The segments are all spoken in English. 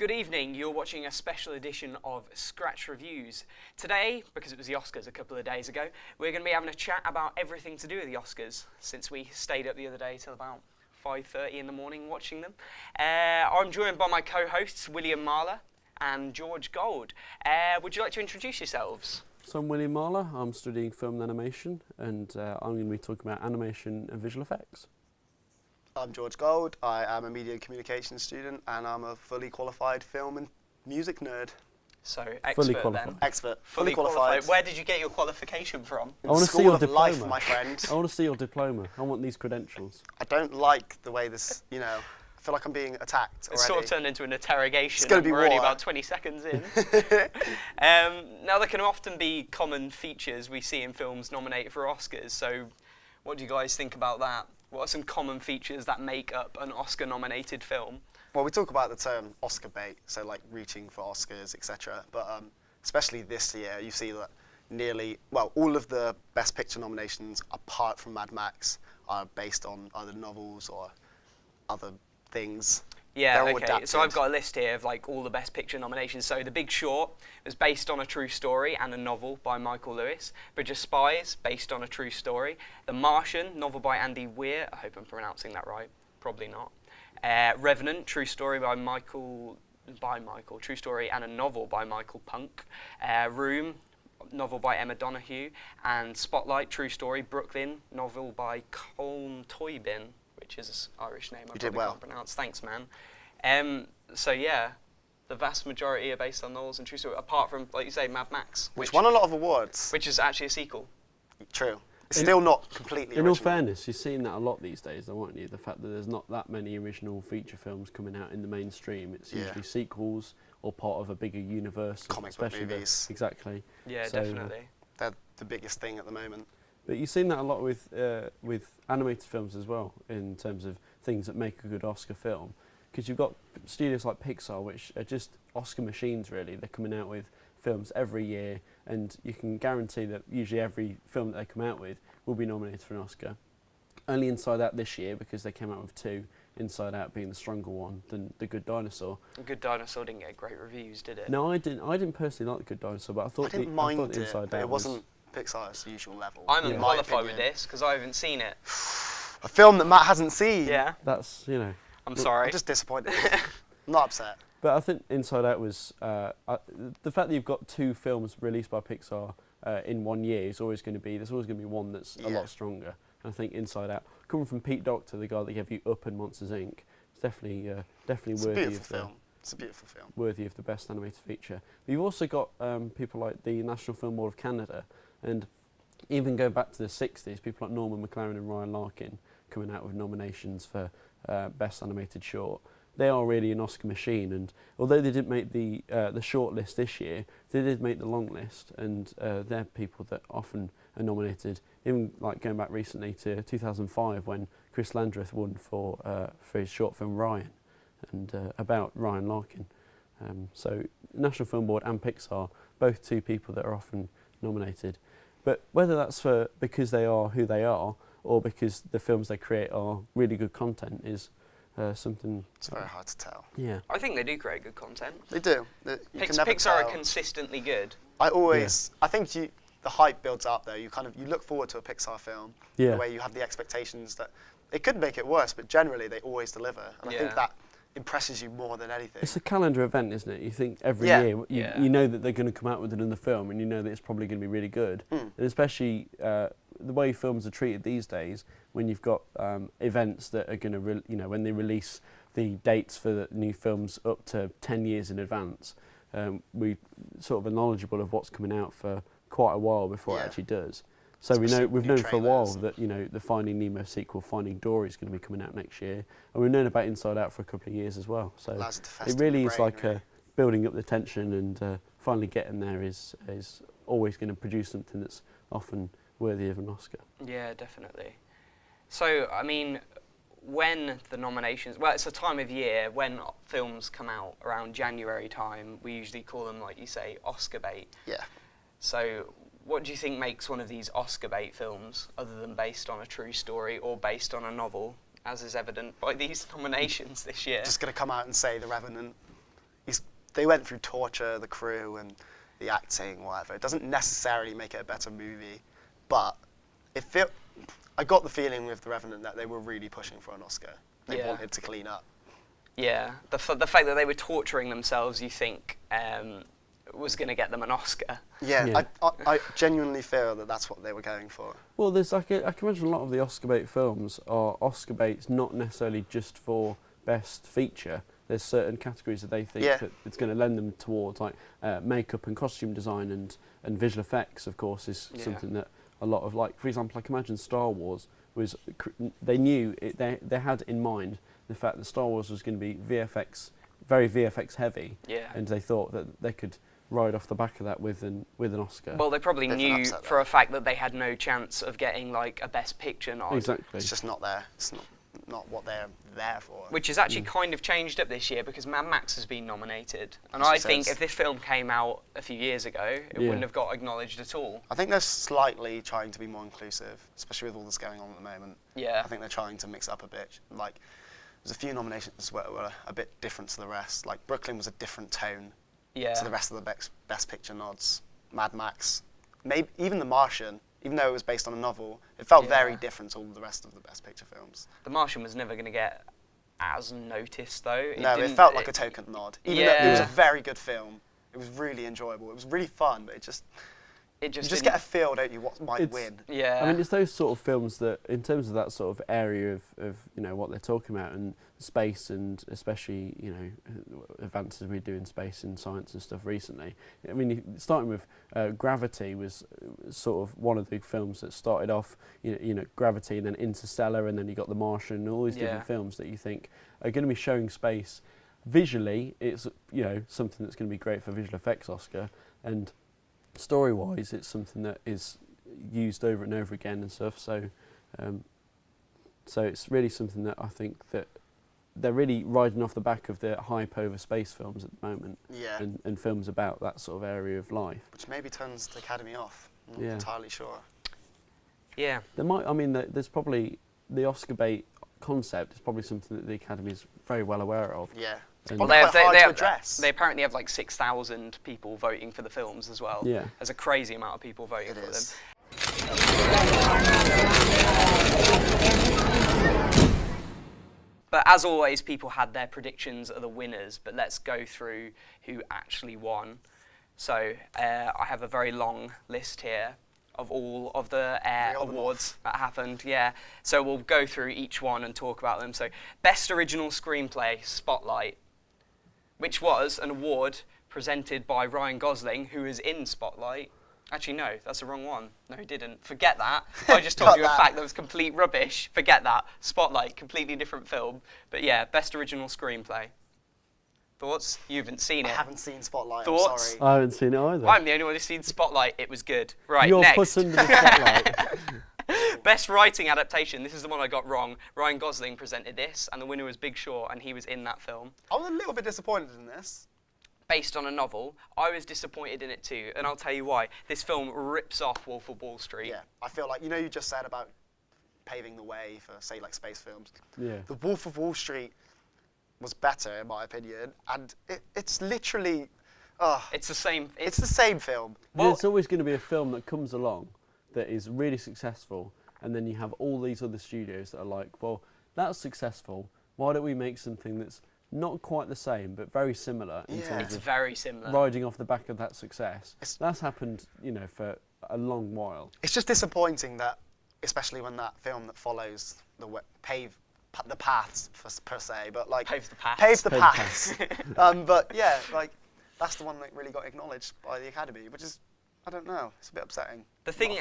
Good evening, you're watching a special edition of Scratch Reviews. Today, because it was the Oscars a couple of days ago, we're going to be having a chat about everything to do with the Oscars, since we stayed up the other day till about 5:30 in the morning watching them. I'm joined by my co-hosts, William Marler and George Gould. Would you like to introduce yourselves? So I'm William Marler, I'm studying film and animation, and I'm going to be talking about animation and visual effects. I'm George Gould, I am a media and communications student, and I'm a fully qualified film and music nerd. So, expert Fully qualified. then. Expert, fully qualified. Where did you get your qualification from? I want to see School your of diploma. Life, my friend. I want to see your diploma. I want these credentials. I don't like the way this, I feel like I'm being attacked already. It's sort of turned into an interrogation. It's going to be We're only war. about 20 seconds in. Now, there can often be common features we see in films nominated for Oscars. So, what do you guys think about that? What are some common features that make up an Oscar-nominated film? Well, we talk about the term Oscar bait, so like reaching for Oscars, etc. But especially this year, you see that all of the Best Picture nominations, apart from Mad Max, are based on either novels or other things. Yeah, They're all okay. adapted. So I've got a list here of like all the Best Picture nominations. So The Big Short was based on a true story and a novel by Michael Lewis. Bridge of Spies, based on a true story. The Martian, novel by Andy Weir. I hope I'm pronouncing that right. Probably not. Revenant, true story by Michael. True story and a novel by Michael Punk. Room, novel by Emma Donoghue. And Spotlight, true story. Brooklyn, novel by Colm Toibin, which is an Irish name I probably can't pronounce. Thanks, man. So yeah, the vast majority are based on novels and true story, apart from, like you say, Mad Max, which won a lot of awards. which is actually a sequel. True. It's still not completely In original. all fairness, you're seeing that a lot these days, though, aren't you? The fact that there's not that many original feature films coming out in the mainstream. It's usually sequels or part of a bigger universe. Comic book movies. Exactly. Yeah, So, definitely. They're the biggest thing at the moment. But you've seen that a lot with animated films as well, in terms of things that make a good Oscar film. Because you've got studios like Pixar, which are just Oscar machines, really. They're coming out with films every year, and you can guarantee that usually every film that they come out with will be nominated for an Oscar. Only Inside Out this year, because they came out with two, Inside Out being the stronger one than The Good Dinosaur. The Good Dinosaur didn't get great reviews, did it? No, I didn't personally like The Good Dinosaur, but I thought I didn't mind I thought it, Inside but Out it wasn't Pixar's usual level. I'm Yeah. unqualified with this because I haven't seen it. A film that Matt hasn't seen. Yeah, That's, you know. I'm sorry. I'm just disappointed. I'm not upset. But I think Inside Out was the fact that you've got two films released by Pixar in 1 year is always going to be. There's always going to be one that's a lot stronger. And I think Inside Out, coming from Pete Docter, the guy that gave you Up and Monsters Inc., it's definitely It's worthy a beautiful of film. It's a beautiful film. worthy of the best animated feature. But you've also got people like the National Film Board of Canada, and even going back to the 60s, people like Norman McLaren and Ryan Larkin coming out with nominations for Best Animated Short. They are really an Oscar machine, and although they didn't make the short list this year, they did make the long list, and they're people that often are nominated. Even like going back recently to 2005 when Chris Landreth won for his short film Ryan, and about Ryan Larkin. So National Film Board and Pixar, both two people that are often nominated. But whether that's because they are who they are, or because the films they create are really good content is something. It's very hard to tell. Yeah. I think they do create good content. They do. You can never Pixar are tell. consistently good. I think the hype builds up though. You look forward to a Pixar film. Yeah. The way you have the expectations that it could make it worse, but generally they always deliver. And I think that impresses you more than anything. It's a calendar event, isn't it? You think every year, you know that they're going to come out with another film, and you know that it's probably going to be really good. And especially the way films are treated these days, when you've got events that are going to, when they release the dates for the new films up to 10 years in advance, we sort of are knowledgeable of what's coming out for quite a while before it actually does. So we've known for a while that the Finding Nemo sequel, Finding Dory, is going to be coming out next year, and we've known about Inside Out for a couple of years as well. So it really is like building up the tension, and finally getting there is always going to produce something that's often worthy of an Oscar. Yeah, definitely. So I mean, when the nominations, well, it's a time of year when films come out around January time. We usually call them, like you say, Oscar bait. Yeah. So what do you think makes one of these Oscar bait films, other than based on a true story or based on a novel, as is evident by these nominations this year? Just going to come out and say The Revenant. He's they went through torture, the crew and the acting, whatever. It doesn't necessarily make it a better movie, but I got the feeling with The Revenant that they were really pushing for an Oscar. They wanted to clean up. Yeah, the fact that they were torturing themselves, you think, was going to get them an Oscar. Yeah. I genuinely feel that that's what they were going for. Well, there's I can imagine a lot of the Oscar bait films are Oscar baits not necessarily just for best feature. There's certain categories that they think that it's going to lend them towards, like makeup and costume design and visual effects, of course, is something that a lot of, like, for example, I can imagine Star Wars was, they knew, they had in mind the fact that Star Wars was going to be VFX, very VFX heavy, and they thought that they could ride off the back of that with an Oscar. Well, they probably knew for a fact that they had no chance of getting like a Best Picture nod. Exactly. It's just not there. It's not what they're there for. Which has actually kind of changed up this year because Mad Max has been nominated. And I think if this film came out a few years ago, it wouldn't have got acknowledged at all. I think they're slightly trying to be more inclusive, especially with all this going on at the moment. Yeah. I think they're trying to mix up a bit. Like, there's a few nominations that were a bit different to the rest. Like, Brooklyn was a different tone to the rest of the Best Picture nods. Mad Max, maybe even The Martian, even though it was based on a novel, it felt very different to all the rest of the Best Picture films. The Martian was never going to get as noticed, though. It felt like a token nod. Even though it was a very good film, it was really enjoyable. It was really fun, but you just get a feel, don't you, what might win. Yeah. I mean, it's those sort of films that, in terms of that sort of area of you know, what they're talking about, and space, and especially, you know, advances we do in space and science and stuff recently. I mean, starting with Gravity was sort of one of the films that started off, you know, Gravity, and then Interstellar, and then you got The Martian, and all these different films that you think are going to be showing space. Visually, it's, you know, something that's going to be great for visual effects Oscar, and story-wise, it's something that is used over and over again and stuff. So, so it's really something that I think that they're really riding off the back of the hype over space films at the moment, and films about that sort of area of life. Which maybe turns the Academy off. I'm not entirely sure. Yeah. There might. I mean, there's probably the Oscar bait concept is probably something that the Academy is very well aware of. Yeah. Well, they apparently have like 6,000 people voting for the films as well. Yeah. There's a crazy amount of people voting for them. But as always, people had their predictions of the winners, but let's go through who actually won. So I have a very long list here of all of the awards that happened. Yeah. So we'll go through each one and talk about them. So Best Original Screenplay, Spotlight, which was an award presented by Ryan Gosling, who is in Spotlight. Actually, no, that's the wrong one. No, he didn't. Forget that. I just told you a fact that was complete rubbish. Forget that. Spotlight, completely different film. But yeah, Best Original Screenplay. Thoughts? You haven't seen it. I haven't seen Spotlight, Thoughts? I'm sorry. I haven't seen it either. I'm the only one who's seen Spotlight. It was good. Right, You're next. put under the spotlight. Best Writing Adaptation. This is the one I got wrong. Ryan Gosling presented this, and the winner was Big Short, and he was in that film. I was a little bit disappointed in this. Based on a novel, I was disappointed in it too, and I'll tell you why. This film rips off Wolf of Wall Street. Yeah, I feel like, you know, you just said about paving the way for, say, like space films. Yeah. The Wolf of Wall Street was better, in my opinion, and it's literally, it's the same. It's the same film. Well, there's always going to be a film that comes along that is really successful, and then you have all these other studios that are like, well, that's successful. Why don't we make something that's not quite the same, but very similar in terms it's of very similar. riding off the back of that success. That's happened, you know, for a long while. It's just disappointing that, especially when that film that follows the paths per se, but like Pave the paths. Pave the paths. But yeah, like that's the one that really got acknowledged by the Academy, which is, I don't know, it's a bit upsetting. The thing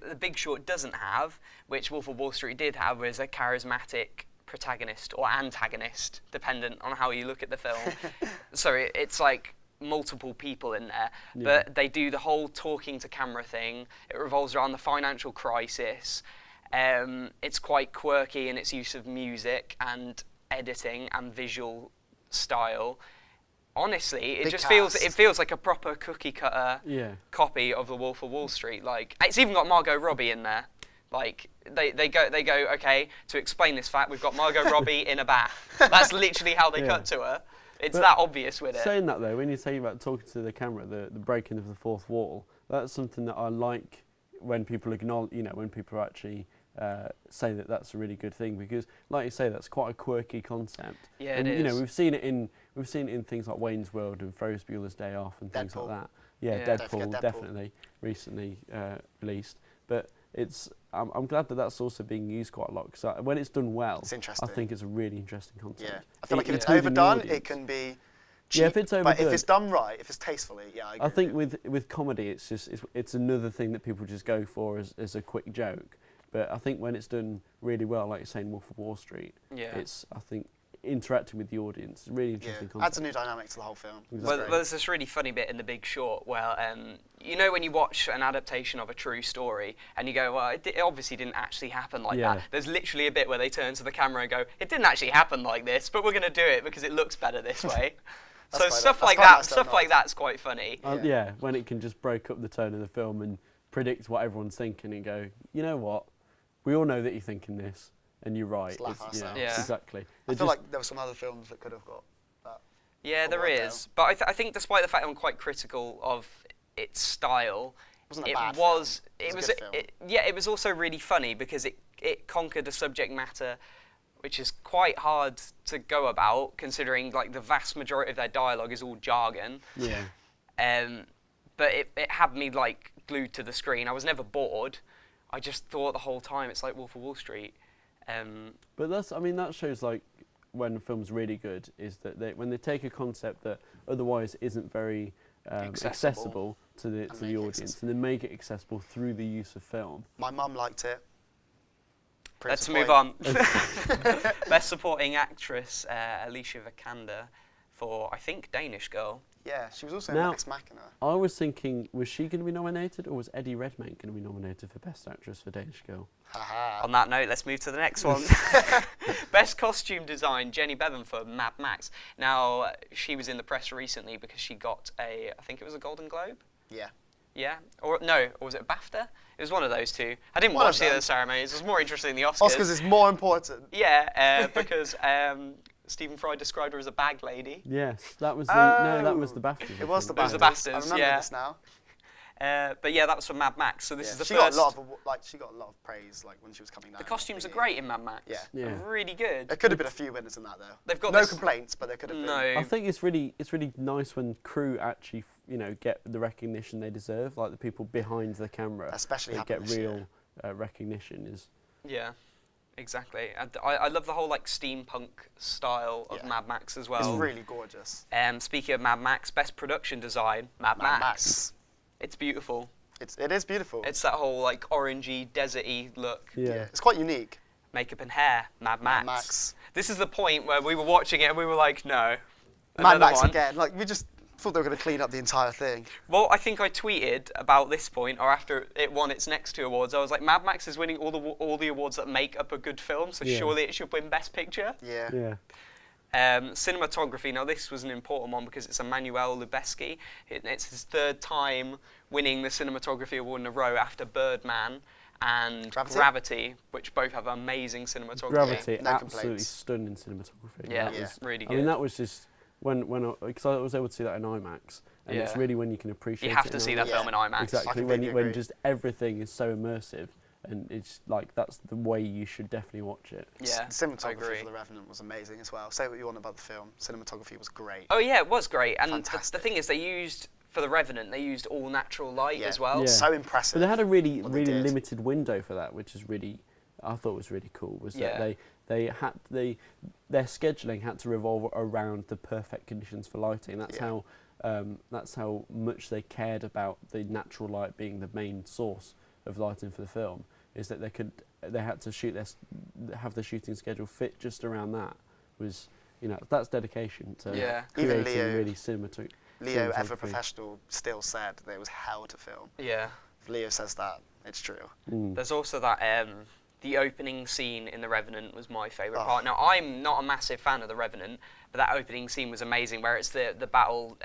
The Big Short doesn't have, which Wolf of Wall Street did have, was a charismatic protagonist or antagonist, dependent on how you look at the film. So it's like multiple people in there, but they do the whole talking to camera thing. It revolves around the financial crisis. It's quite quirky in its use of music and editing and visual style. Honestly, it feels like a proper cookie cutter copy of The Wolf of Wall Street. Like, it's even got Margot Robbie in there. Like, they go, okay, to explain this fact, we've got Margot Robbie in a bath. That's literally how they cut to her. It's But that obvious with it. Saying that though, when you say about talking to the camera, the breaking of the fourth wall, that's something that I like when people acknowledge, when people actually say that that's a really good thing, because, like you say, that's quite a quirky concept. Yeah, and, it is. We've seen it in things like Wayne's World and Ferris Bueller's Day Off and things like Deadpool. that. Yeah, Yeah. Don't forget Deadpool, Deadpool. definitely recently released. But I'm glad that that's also being used quite a lot, because when it's done well, It's interesting. I think it's a really interesting concept. Yeah, I feel like if it's including the overdone, audience. it can be cheap. Yeah, if it's But if overdone- it's done right, if it's tastefully, yeah, I agree. I think with with comedy, it's another thing that people just go for as a quick joke. But I think when it's done really well, like you're saying, Wolf of Wall Street, Yeah. it's, I think, interacting with the audience is a really interesting yeah, concept. adds a new dynamic to the whole film. It's Well, great. there's this really funny bit in The Big Short where, when you watch an adaptation of a true story and you go, well, it obviously didn't actually happen like Yeah. that. There's literally a bit where they turn to the camera and go, it didn't actually happen like this, but we're going to do it because it looks better this way. So quite- stuff that's like quite that, nice, stuff though, like not? that's quite funny. Yeah, when it can just break up the tone of the film and predict what everyone's thinking and go, you know what, we all know that you're thinking this, and you're right. Just laugh ourselves. Yeah. Exactly. I They're feel just- like there were some other films that could have got that. Yeah, there worked is. But I think despite the fact I'm quite critical of its style, Wasn't a it bad was film. it It was was a good film. it was also really funny because it conquered a subject matter which is quite hard to go about, considering like the vast majority of their dialogue is all jargon. Yeah. But it had me like glued to the screen. I was never bored. I just thought the whole time it's like Wolf of Wall Street. But that shows like when a film's really good is that when they take a concept that otherwise isn't very accessible to the make it audience, accessible. and they make it accessible through the use of film. My mum liked it. Let's Proves move the on. Best Supporting Actress, Alicia Vikander for, I think, Danish Girl. Yeah, she was also Now- in Ex Machina. I was thinking, was she going to be nominated, or was Eddie Redmayne going to be nominated for Best Actress for Danish Girl? Haha. On that note, let's move to the next one. Best Costume Design, Jenny Bevan for Mad Max. Now, she was in the press recently because she got I think it was a Golden Globe? Yeah. Yeah? Or was it a BAFTA? It was one of those two. I didn't One of watch the other them. ceremonies. I was more interested in the Oscars. Oscars is more important. Yeah, because Stephen Fry described her as a bag lady. Yes, that was that was the Oh. BAFTAs. I It was the think. It was the BAFTAs. I BAFTAs, remember yeah. this now. But yeah, that was for Mad Max. So this Yeah. is the She first. got a lot of she got a lot of praise like when she was coming down. The costumes are thingy. great in Mad Max. Yeah. Yeah. They're really good. There could have been a few winners in that though. They've got no this- complaints, but there could have been. No. I think it's really nice when crew actually get the recognition they deserve, like the people behind the camera. Especially they happened get this real recognition. Is Yeah, exactly. And I love the whole like steampunk style of Yeah. Mad Max as It's well. really gorgeous. Speaking of Mad Max, best production design, Mad Max. It's beautiful. It is beautiful. It's that whole like orangey, deserty look. yeah. It's quite unique. Makeup and hair, Mad Max. Max. This is the point where we were watching it and we were like, no. Mad Another Max one. again. Like we just thought they were going to clean up the entire thing. Well, I think I tweeted about this point, or after it won its next two awards. I was like, Mad Max is winning all the awards that make up a good film, so Yeah. surely it should win Best Picture. Yeah. Yeah. Cinematography. Now, this was an important one because it's Emmanuel Lubezki. It's his third time winning the cinematography award in a row after Birdman and Gravity? which both have amazing cinematography. Gravity, no absolutely complaints. stunning cinematography. Yeah, That Yeah. was- really I good. mean, that was just because I was able to see that in IMAX, and it's Yeah. really when you can appreciate. You have it to in see that IMAX. Yeah. film in IMAX. I Exactly, when completely agree. just everything is so immersive, and it's like that's the way you should definitely watch it. Yeah, The cinematography I agree. for The Revenant was amazing as well. Say what you want about the film. Cinematography was great. Oh yeah, it was great. And the Fantastic. thing is, for The Revenant, they used all natural light Yeah. as well. Yeah. So impressive. But they had a really what they really did. limited window for that, which is really I thought was really cool. Was Yeah. that their scheduling had to revolve around the perfect conditions for lighting. That's Yeah. that's how much they cared about the natural light being the main source of lighting for the film. Is that they had to have the shooting schedule fit just around that. Was that's dedication to Yeah. Even creating Leo- really cinematography. Leo, ever professional, still said that it was hell to film. Yeah. If Leo says that, it's true. There's also that the opening scene in The Revenant was my favourite Oh. part. Now, I'm not a massive fan of The Revenant, but that opening scene was amazing, where it's the battle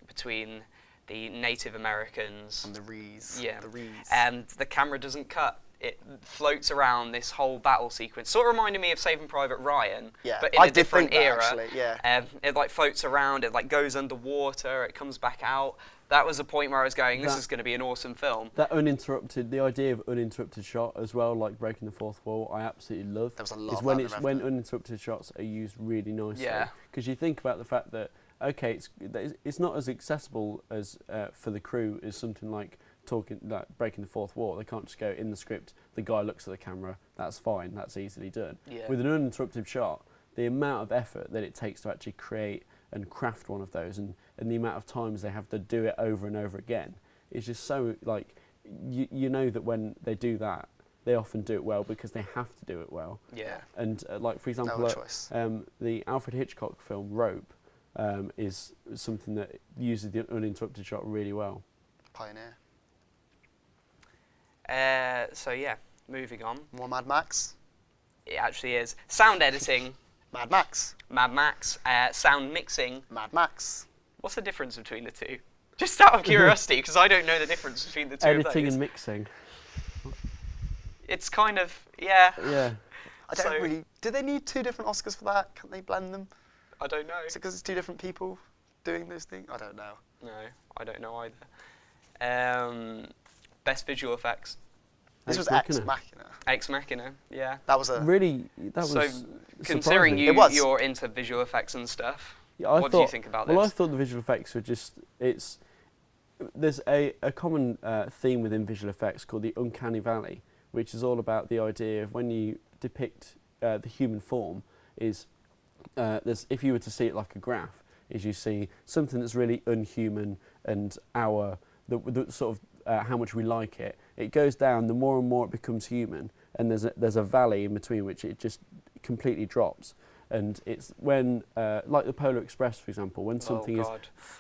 between the Native Americans And the Rees. Yeah. The Rees. and the camera doesn't cut. it floats around this whole battle sequence. Sort of reminded me of Saving Private Ryan, Yeah, but in I a did different think that, era. actually, yeah. It like floats around, it like goes underwater, it comes back out. That was a point where I was going, this is going to be an awesome film. That uninterrupted, the idea of uninterrupted shot as well, like breaking the fourth wall, I absolutely love. There was a lot is of when that in it's the when Revenant. uninterrupted shots are used really nicely. Yeah. Because you think about the fact that okay, it's not as accessible as for the crew as something like breaking the fourth wall. They can't just go in the script. The guy looks at the camera. That's fine. That's easily done. Yeah. With an uninterrupted shot, the amount of effort that it takes to actually create and craft one of those, and the amount of times they have to do it over and over again, is just so like you know that when they do that, they often do it well because they have to do it well. Yeah. And like for example, No choice. the Alfred Hitchcock film Rope is something that uses the uninterrupted shot really well. Pioneer. So yeah, moving on. More Mad Max. It actually is. Sound editing, Mad Max. Mad Max. Sound mixing. Mad Max. What's the difference between the two? Just out of curiosity, because I don't know the difference between the two of Editing those. and mixing. It's kind of, yeah. Yeah. I don't So- really. Do they need 2 different Oscars for that? Can't they blend them? I don't know. Is it because it's 2 different people doing those things? I don't know. No, I don't know either. Best visual effects. This was Ex Ex Machina. Ex Machina, yeah. That was a. Really, that was So, considering surprising. It was. you're into visual effects and stuff, Yeah, what do you think about well, I this? thought the visual effects were just there's a common theme within visual effects called the uncanny valley, which is all about the idea of when you depict the human form is if you were to see it like a graph, is you see something that's really unhuman and the sort of how much we like it. It goes down the more and more it becomes human, and there's a valley in between which it just completely drops. And it's when, like the Polar Express, for example, when something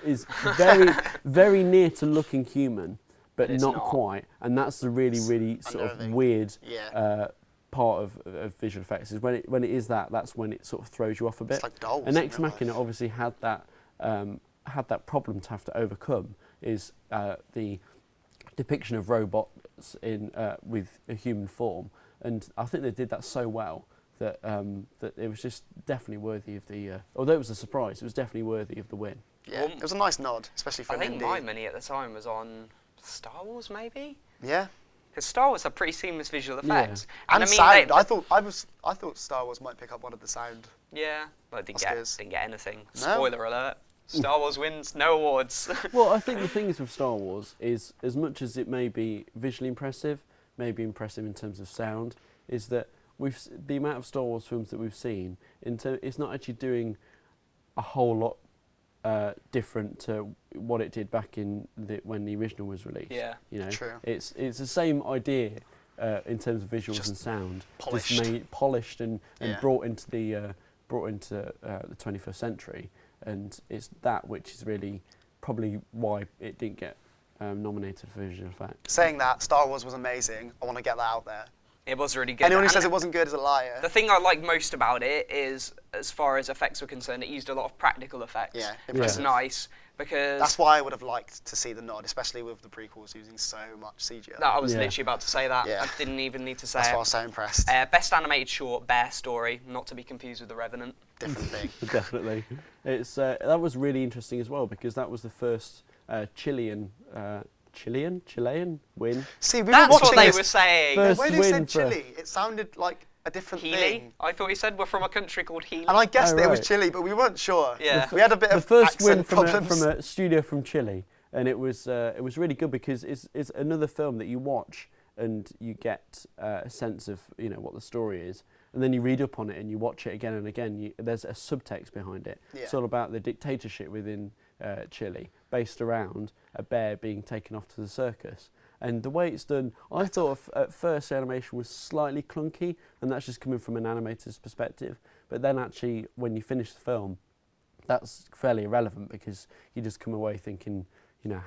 is very, very near to looking human, but It's not not. quite, and that's the really, really sort of unnerving. weird Yeah. part of visual effects. Is when it is that's when it sort of throws you off a bit. It's like dolls. And in Ex real Machina life. obviously had that problem to have to overcome. Is the depiction of robots with a human form, and I think they did that so well that that it was just definitely worthy of the. Although it was a surprise, it was definitely worthy of the win. Yeah. Well, It was a nice nod, especially for I an think indie. my money at the time was on Star Wars, maybe? Yeah. Because Star Wars had pretty seamless visual Yeah. effects. And I mean, sound. they- I thought Star Wars might pick up one of the sound. yeah, well, I didn't Oscars. get anything. No. Spoiler alert. Star Wars wins, no awards. Well, I think the thing is with Star Wars is, as much as it may be visually impressive, may be impressive in terms of sound, is that the amount of Star Wars films that we've seen, it's not actually doing a whole lot different to what it did back in when the original was released. Yeah. You know, True. it's the same idea in terms of visuals Just and sound, polished. just made polished and Yeah. brought into the 21st century, and it's that which is really probably why it didn't get nominated for visual effects. Saying that, Star Wars was amazing. I want to get that out there. It was really good. Anyone who And says it wasn't good is a liar. the thing I like most about it is, as far as effects were concerned, it used a lot of practical effects. Yeah, It's impressive. nice because That's why I would have liked to see the nod, especially with the prequels using so much CGI. I was Yeah. literally about to say that. Yeah. I didn't even need to say That's why I it. was so impressed. Best animated short, Bear Story, not to be confused with The Revenant. Different thing. Definitely, it's that was really interesting as well because that was the first Chilean win. See, we were That's watching what they this. were saying. First When they win said for- Chile, it sounded like a different Healy? thing. I thought he said we're from a country called Healy. And I guessed Oh, that it was right. Chile, but we weren't sure. Yeah. We had a bit The of first accent win from problems. a studio from Chile, and it was really good because it's another film that you watch and you get a sense of what the story is, and then you read up on it and you watch it again and again. There's a subtext behind it. Yeah. It's all about the dictatorship within Chile, based around a bear being taken off to the circus. And the way it's done, I thought at first the animation was slightly clunky, and that's just coming from an animator's perspective. But then actually, when you finish the film, that's fairly irrelevant because you just come away thinking,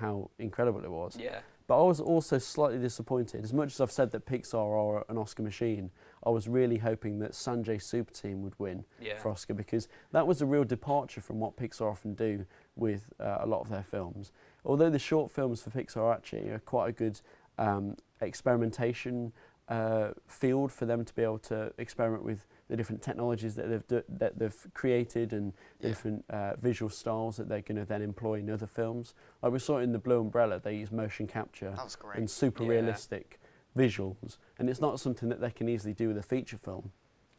how incredible it was. Yeah. But I was also slightly disappointed. As much as I've said that Pixar are an Oscar machine, I was really hoping that Sanjay Super Team would win Yeah. for Oscar because that was a real departure from what Pixar often do with a lot of their films. Although the short films for Pixar actually are quite a good experimentation field for them to be able to experiment with the different technologies that they've created and the different visual styles that they're going to then employ in other films. Like we saw it in The Blue Umbrella, they use motion capture and super realistic visuals, and it's not something that they can easily do with a feature film.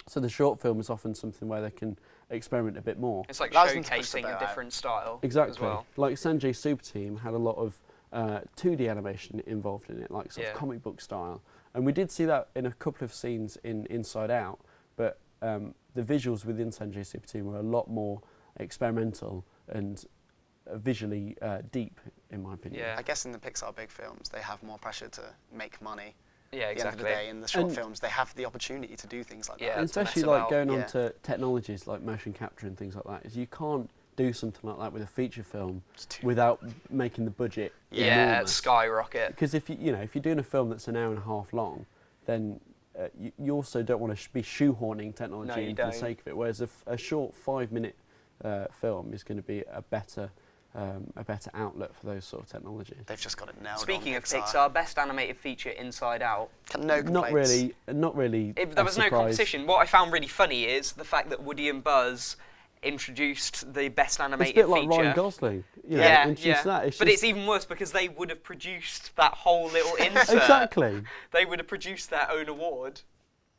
So the short film is often something where they can experiment a bit more. It's like showcasing a different style exactly. as well. Like Sanjay's Super Team had a lot of 2D animation involved in it, like sort of comic book style. And we did see that in a couple of scenes in Inside Out, but the visuals within Sanjay's Super Team were a lot more experimental and visually deep, in my opinion. I guess in the Pixar big films, they have more pressure to make money. Yeah, At the end of the day, in the short films, they have the opportunity to do things like that. And especially like going on to technologies like motion capture and things like that, is you can't do something like that with a feature film without making the budget enormous. Skyrocket. Because if you're doing a film that's an hour and a half long, then you also don't want to be shoehorning technology in for the sake of it. Whereas a short 5-minute film is going to be a better outlet for those sort of technologies. They've just got it nailed. Speaking of Pixar, best animated feature, Inside Out. No complaints. Not really. There was no competition. What I found really funny is the fact that Woody and Buzz introduced the best animated feature. It's a bit like Ryan Gosling. But it's even worse because they would have produced that whole little insert. Exactly. They would have produced their own award.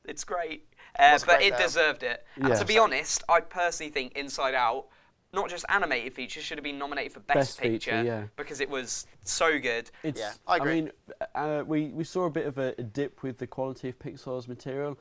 It's great. But it deserved it. And to be honest, I personally think Inside Out, not just animated features, should have been nominated for Best Picture because it was so good. I agree. I mean, we saw a bit of a dip with the quality of Pixar's material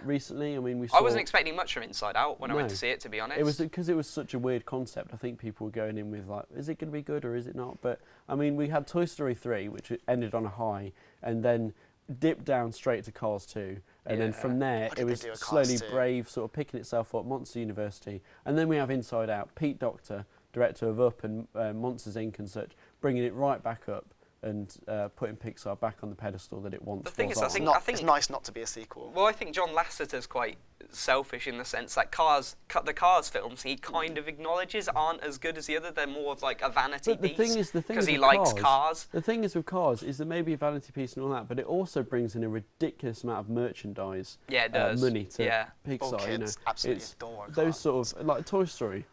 recently. I mean, I wasn't expecting much from Inside Out when I went to see it, to be honest. It was because it was such a weird concept. I think people were going in with like, is it going to be good or is it not? But I mean, we had Toy Story 3, which ended on a high, and then dipped down straight to Cars 2. And then from there, it was slowly Brave sort of picking itself up, Monster University. And then we have Inside Out, Pete Docter, director of Up and Monsters Inc. and such, bringing it right back up and putting Pixar back on the pedestal that it once was. The thing is, I think it's nice not to be a sequel. Well, I think John Lasseter's quite selfish in the sense that the Cars films he kind of acknowledges aren't as good as the other. They're more of like a vanity piece because he likes cars. The thing is with Cars is that maybe a vanity piece and all that, but it also brings in a ridiculous amount of merchandise money to Pixar. Kids absolutely adore those Cars. sort of like Toy Story.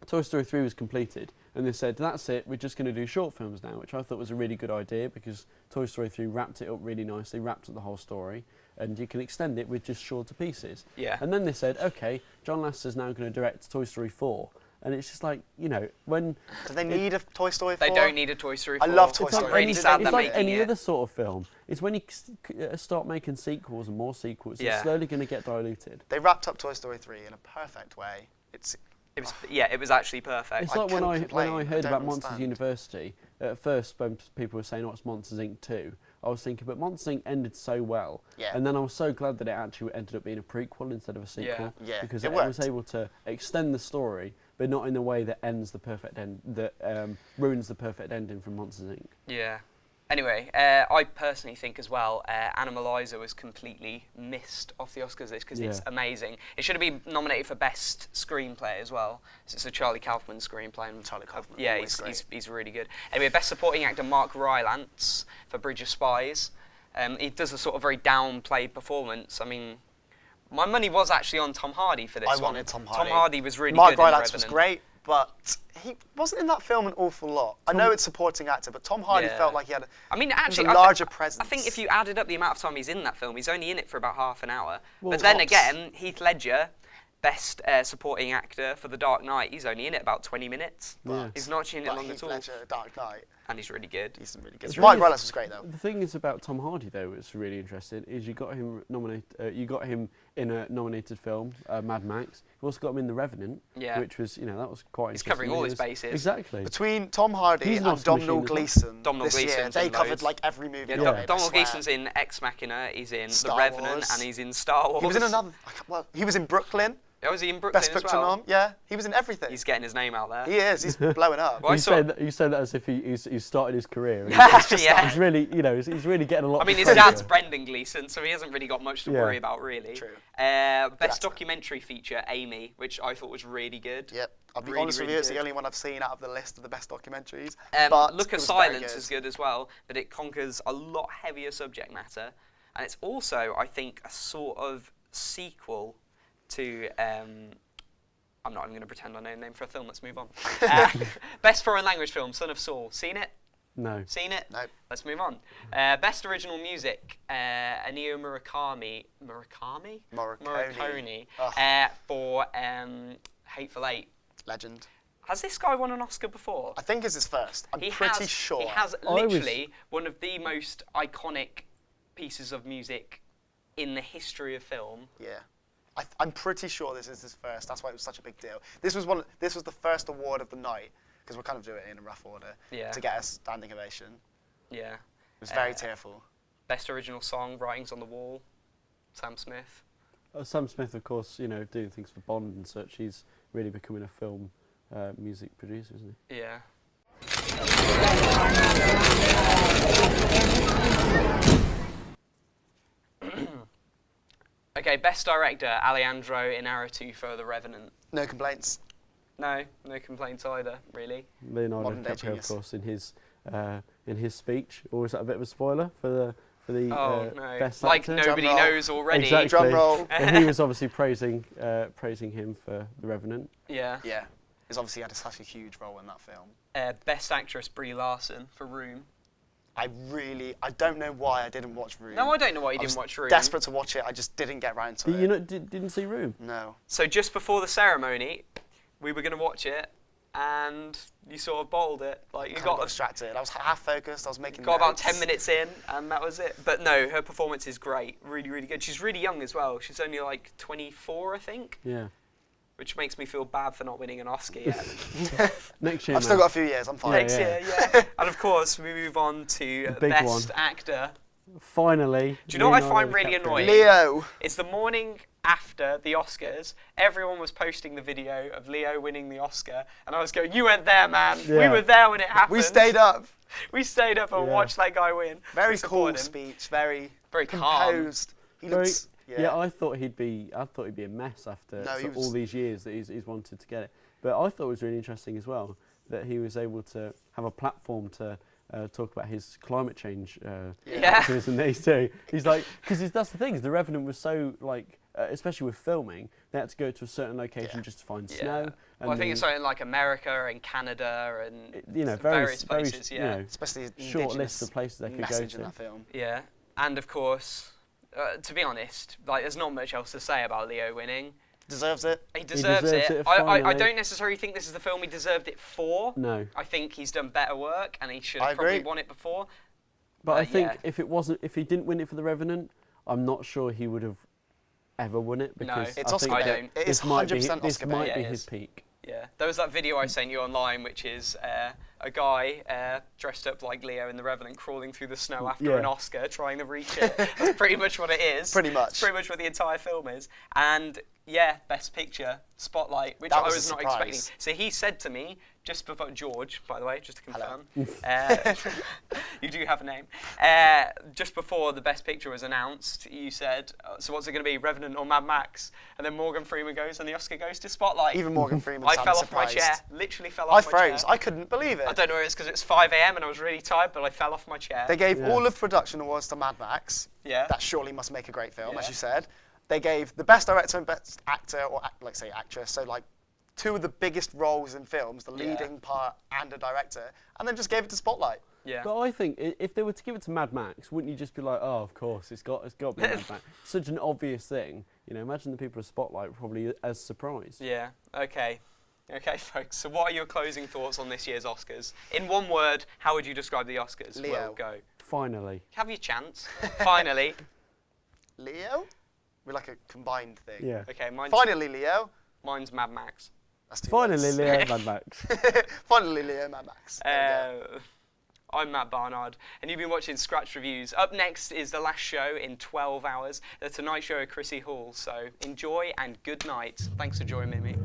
Toy Story 3 was completed, and they said, that's it, we're just going to do short films now, which I thought was a really good idea because Toy Story 3 wrapped it up really nicely, wrapped up the whole story, and you can extend it with just shorter pieces. Yeah. And then they said, okay, John Lasseter's now going to direct Toy Story 4. And it's just like, when... Do they need a Toy Story 4? They don't need a Toy Story 4. I love Toy Story. It's really sad it's they're like making any other sort of film. It's when you start making sequels and more sequels, it's slowly going to get diluted. They wrapped up Toy Story 3 in a perfect way. It was actually perfect. It's like when I heard about Monsters University, at first when people were saying, it's Monsters Inc. 2, I was thinking, but Monsters Inc. ended so well. Yeah. And then I was so glad that it actually ended up being a prequel instead of a sequel. Yeah. Because it was able to extend the ruins but not in a way that ends the perfect end, that ruins the perfect ending from Monsters Inc. Yeah. Anyway, I personally think as well, Animalizer was completely missed off the Oscars list because it's amazing. It should have been nominated for Best Screenplay as well. So it's a Charlie Kaufman screenplay. And Charlie Kaufman, he's really good. Anyway, Best Supporting Actor Mark Rylance for Bridge of Spies. He does a sort of very downplayed performance. I mean, my money was actually on Tom Hardy for this one. I wanted Tom Hardy. Tom Hardy was really Mark good in Rylance Revenant. was great, but he wasn't in that film an awful lot. I know it's supporting actor, but Tom Hardy felt like he had a larger presence. I think if you added up the amount of time he's in that film, he's only in it for about half an hour. But then again, Heath Ledger, Best Supporting Actor for The Dark Knight, he's only in it about 20 minutes. Yeah. He's not actually in it long at all. Heath Ledger, Dark Knight. And he's really good. He's really good. Mark Rylance was great though. The thing is about Tom Hardy though, what's really interesting is you got him nominated. You got him in a nominated film, Mad Max. You also got him in The Revenant, which was that was quite. He's covering all his bases. Exactly. Between Tom Hardy and Domhnall Gleeson, they covered like every movie. Domhnall Gleeson's in Ex Machina. He's in The Revenant, and he's in Star Wars. He was in another. Well, he was in Brooklyn. Oh, was he in Brooklyn Best Picture nom? Yeah, he was in everything. He's getting his name out there. He is. He's blowing up. You said that as if he started his career. He's really, he's really getting a lot. I mean, his dad's Brendan Gleeson, so he hasn't really got much to worry about, really. True. Best documentary feature, Amy, which I thought was really good. Yep. I'll be honest with you, it's the only one I've seen out of the list of the best documentaries. Look of Silence is good as well, but it conquers a lot heavier subject matter. and it's also, I think, a sort of sequel to. I'm not even going to pretend I know the name for a film. Let's move on. Best foreign language film, Son of Saul. Seen it? No. Seen it? No. Let's move on. Best original music, Ennio Morricone for Hateful Eight. Legend. Has this guy won an Oscar before? I think it's his first. I'm pretty sure. He has literally one of the most iconic pieces of music in the history of film. Yeah. I'm pretty sure this is his first. That's why it was such a big deal. This was the first award of the night, because we're kind of doing it in a rough order, to get a standing ovation. Yeah. It was very tearful. Best original song, Writings on the Wall, Sam Smith. Sam Smith, of course, doing things for Bond and such. He's really becoming a film music producer, isn't he? Yeah. Okay, best director, Alejandro Inarritu for The Revenant. No complaints. No complaints either, really. Leonardo DiCaprio, of course, in his speech. Or is that a bit of a spoiler for the best like actor? nobody knows already. Exactly. Drum roll. And he was obviously praising him for The Revenant. Yeah. Yeah. He's obviously had such a huge role in that film. Best actress, Brie Larson for Room. I don't know why I didn't watch Room. No, I don't know why you didn't watch Room. Desperate to watch it, I just didn't get round to it. You didn't see Room? No. So just before the ceremony, we were going to watch it, and you sort of bowled it. Like you got distracted. I was half focused. I was making. Got notes. about 10 minutes in, and that was it. But no, her performance is great. Really, really good. She's really young as well. She's only like 24, I think. Yeah. Which makes me feel bad for not winning an Oscar yet. Next year, I've still got a few years. I'm fine. Next year, yeah. And of course, we move on to Best Actor. Finally. Do you know what I find really annoying? Leo. It's the morning after the Oscars. Everyone was posting the video of Leo winning the Oscar, and I was going, "You weren't there, man. Yeah. We were there when it happened. We stayed up. We stayed up and watched that guy win. Very cool speech. Very composed. He looks. Yeah, I thought he'd be a mess after all these years that he's wanted to get it. But I thought it was really interesting as well that he was able to have a platform to talk about his climate change activism that he's doing. He's like, because that's the thing, is The Revenant was so like, especially with filming, they had to go to a certain location just to find snow. And well, I think it's something like America and Canada and various places. Especially short list of places they could go to. In that film. Yeah, and of course. To be honest, like there's not much else to say about Leo winning. Deserves it. He deserves it. I don't necessarily think this is the film he deserved it for. No. I think he's done better work, and he should have probably won it before. But I think if he didn't win it for The Revenant, I'm not sure he would have ever won it, because it's Oscar bait. It is 100% Oscar bait. This might be his peak. Yeah, there was that video I sent you online, which is a guy dressed up like Leo in The Revenant crawling through the snow after an Oscar, trying to reach it. That's pretty much what it is. Pretty much. It's pretty much what the entire film is. And yeah, Best Picture, Spotlight, which I was not expecting. So he said to me, just before, George, by the way, just to confirm. You do have a name. Just before the Best Picture was announced, you said, so what's it going to be, Revenant or Mad Max? And then Morgan Freeman goes and the Oscar goes to Spotlight. Even Morgan Freeman. I fell off my chair, literally fell off my chair. I froze, I couldn't believe it. I don't know if it's because it's 5 a.m. and I was really tired, but I fell off my chair. They gave all of production awards to Mad Max. Yeah. That surely must make a great film, as you said. They gave the best director and best actor, or like say actress, so like two of the biggest roles in films, the leading part and a director, and then just gave it to Spotlight. Yeah. But I think if they were to give it to Mad Max, wouldn't you just be like, oh, of course, it's got to be Mad Max? Such an obvious thing. Imagine the people of Spotlight were probably as surprised. Yeah. Okay. Okay, folks. So, what are your closing thoughts on this year's Oscars? In one word, how would you describe the Oscars? Leo. We'll go. Finally. Have your chance. Finally. Leo? We're like a combined thing. Yeah. Okay. Finally, Leo. Mine's Mad Max. That's two Finally, words. Leo, Mad Max. Finally, Leo, Mad Max. I'm Matt Barnard, and you've been watching Scratch Reviews. Up next is the last show in 12 hours, the Tonight Show at Chrissy Hall. So enjoy and good night. Thanks for joining me.